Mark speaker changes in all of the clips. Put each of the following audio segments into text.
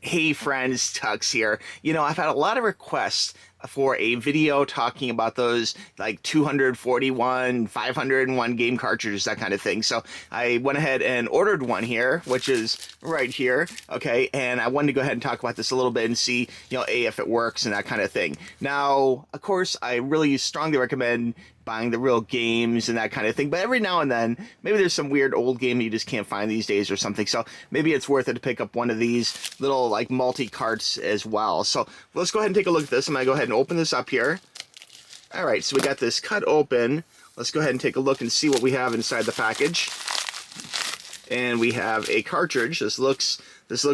Speaker 1: Hey friends, Tuxx here. I've had a lot of requests for a video talking about those like 241, 501 game cartridges, that kind of thing. So I went ahead and ordered one here, which is right here. Okay, and I wanted to go ahead and talk about this a little bit and see, if it works and that kind of thing. Now, of course, I really strongly recommend buying the real games and that kind of thing. But every now and then, maybe there's some weird old game you just can't find these days or something. So maybe it's worth it to pick up one of these little like multi-carts as well. So let's go ahead and take a look at this. I'm going to go ahead and open this up here. All right, so we got this cut open. Let's go ahead and take a look and see what we have inside the package. And we have a cartridge. This looks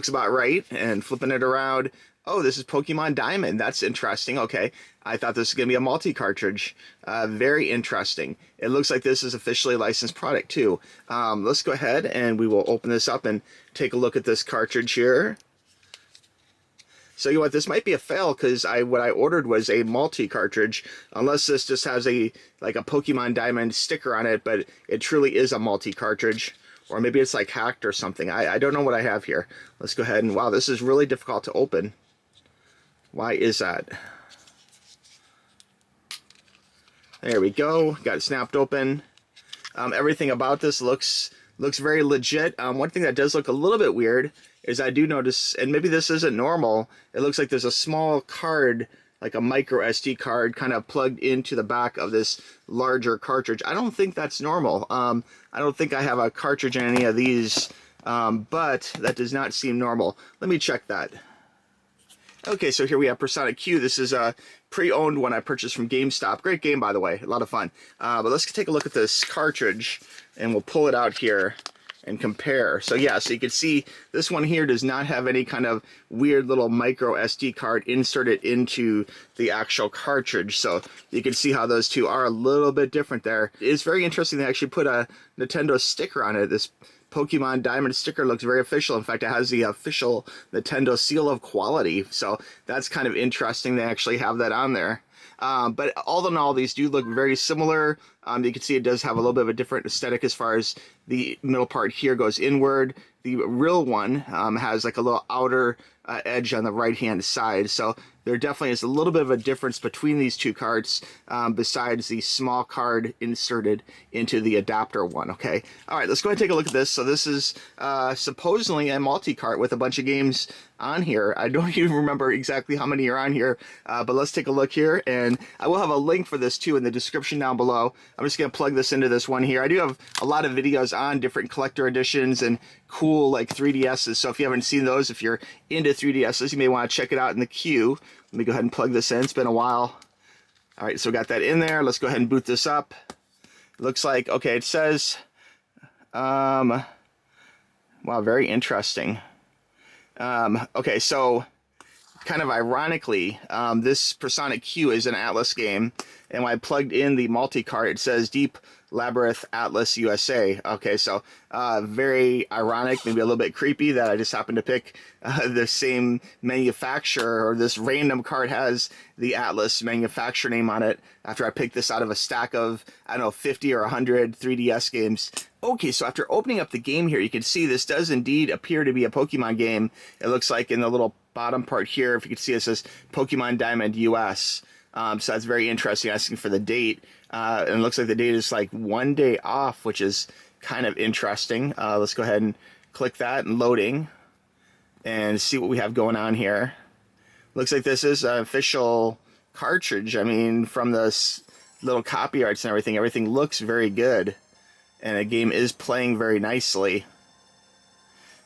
Speaker 1: about right. And flipping it around, oh, this is Pokemon Diamond. That's interesting. Okay, I thought this was going to be a multi-cartridge. Very interesting. It looks like this is officially a licensed product, too. Let's go ahead and we will open this up and take a look at this cartridge here. So you know what, this might be a fail because what I ordered was a multi-cartridge, unless this just has a Pokemon Diamond sticker on it, but it truly is a multi-cartridge. Or maybe it's like hacked or something. I don't know what I have here. Let's go ahead and, wow, this is really difficult to open. Why is that? There we go. Got it snapped open. Everything about this looks very legit. One thing that does look a little bit weird is I do notice, and maybe this isn't normal, it looks like there's a small card, like a micro SD card, kind of plugged into the back of this larger cartridge. I don't think that's normal. I don't think I have a cartridge in any of these, but that does not seem normal. Let me check that. Okay, so here we have Persona Q. This is a pre-owned one I purchased from GameStop. Great game, by the way. A lot of fun. But let's take a look at this cartridge, and we'll pull it out here and compare. So yeah, so you can see this one here does not have any kind of weird little micro SD card inserted into the actual cartridge. So you can see how those two are a little bit different there. It's very interesting they actually put a Nintendo sticker on it. This Pokemon Diamond sticker looks very official. In fact, it has the official Nintendo seal of quality. So that's kind of interesting they actually have that on there. But all in all, these do look very similar. You can see it does have a little bit of a different aesthetic as far as the middle part here goes inward. The real one has like a little outer edge on the right-hand side. So there definitely is a little bit of a difference between these two carts, besides the small card inserted into the adapter one. Okay, all right, let's go ahead and take a look at this. So this is supposedly a multi-cart with a bunch of games on here. I don't even remember exactly how many are on here, but let's take a look here, and I will have a link for this too in the description down below. I'm just going to plug this into this one here. I do have a lot of videos on different collector editions and cool like 3DSs, so if you haven't seen those, if you're into 3DSs, you may want to check it out in the queue. Let me go ahead and plug this in. It's been a while. All right, so we got that in there. Let's go ahead and boot this up. Looks like, okay, it says, wow, very interesting. Okay, so kind of ironically, this Persona Q is an Atlas game, and when I plugged in the multi-cart, it says Deep Labyrinth Atlas USA. Okay, so very ironic, maybe a little bit creepy that I just happened to pick the same manufacturer, or this random card has the Atlas manufacturer name on it after I picked this out of a stack of, I don't know, 50 or 100 3DS games. Okay, so after opening up the game here, you can see this does indeed appear to be a Pokemon game. It looks like in the little bottom part here, if you can see, it says Pokemon Diamond US. So that's very interesting, asking for the date. And it looks like the date is like 1 day off, which is kind of interesting. Let's go ahead and click that and loading and see what we have going on here. Looks like this is an official cartridge. I mean, from the little copy arts and everything looks very good. And the game is playing very nicely.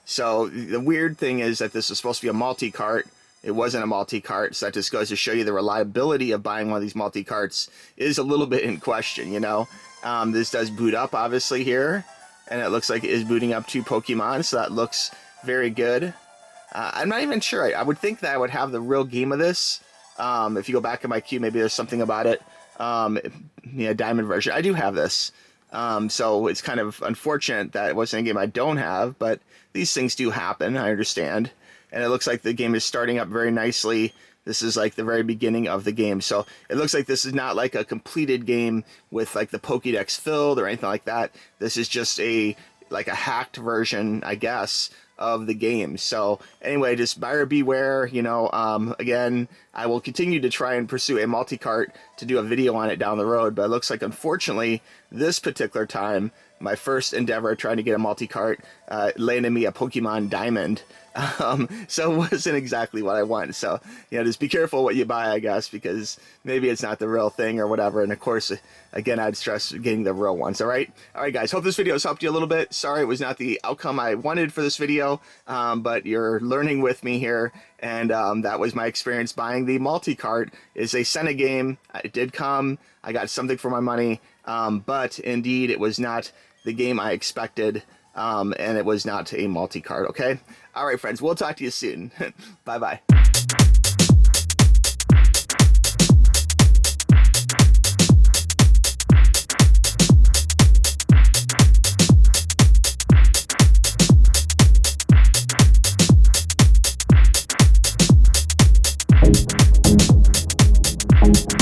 Speaker 1: So the weird thing is that this is supposed to be a multi-cart. It wasn't a multi-cart, so that just goes to show you the reliability of buying one of these multi-carts is a little bit in question, you know. This does boot up, obviously, here. And it looks like it is booting up 2 Pokemon, so that looks very good. I'm not even sure. I would think that I would have the real game of this. If you go back in my queue, maybe there's something about it. Yeah, Diamond version. I do have this. So it's kind of unfortunate that it wasn't a game I don't have, but these things do happen, I understand. And it looks like the game is starting up very nicely. This is like the very beginning of the game. So it looks like this is not like a completed game with like the Pokédex filled or anything like that. This is just like a hacked version, I guess, of the game. So anyway, just buyer beware. You know, again, I will continue to try and pursue a multi-cart to do a video on it down the road, but it looks like, unfortunately, this particular time, my first endeavor trying to get a multi-cart landed me a Pokemon Diamond. So it wasn't exactly what I want. So, you know, just be careful what you buy, I guess, because maybe it's not the real thing or whatever. And of course, again, I'd stress getting the real ones. All right, guys. Hope this video has helped you a little bit. Sorry, it was not the outcome I wanted for this video, but you're learning with me here. And that was my experience buying the multi-cart. It's a Senna game. It did come. I got something for my money, but indeed, it was not the game I expected. And it was not a multi-cart, okay? All right, friends, we'll talk to you soon. Bye-bye.
Speaker 2: Thank you.